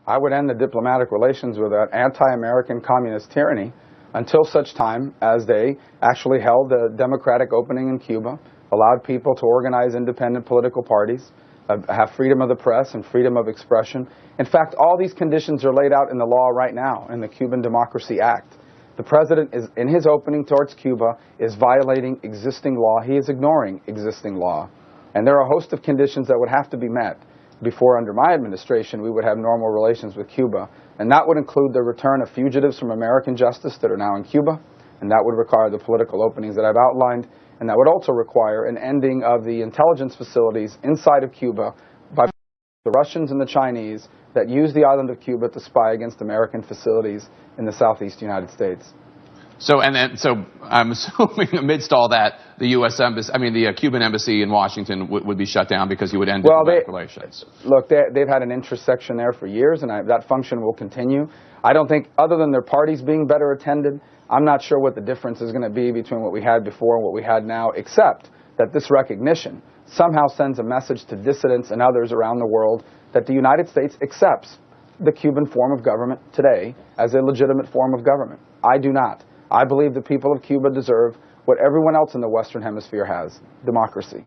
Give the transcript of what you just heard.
I would end the diplomatic relations with an anti-American communist tyranny until such time as they actually held a democratic opening in Cuba, allowed people to organize independent political parties, have freedom of the press and freedom of expression. In fact, all these conditions are laid out in the law right now in the Cuban Democracy Act. The president, in his opening towards Cuba, is violating existing law. He is ignoring existing law. And there are a host of conditions that would have to be met before, under my administration, we would have normal relations with Cuba. And that would include the return of fugitives from American justice that are now in Cuba. And that would require the political openings that I've outlined. And that would also require an ending of the intelligence facilities inside of Cuba by the Russians and the Chinese that use the island of Cuba to spy against American facilities in the southeast United States. So I'm assuming amidst all that, the U.S. embassy, the Cuban embassy in Washington would be shut down because you would end diplomatic relations. Look, they've had an interest section there for years, and that function will continue. I don't think, other than their parties being better attended, I'm not sure what the difference is going to be between what we had before and what we had now, except that this recognition somehow sends a message to dissidents and others around the world that the United States accepts the Cuban form of government today as a legitimate form of government. I do not. I believe the people of Cuba deserve what everyone else in the Western Hemisphere has: democracy.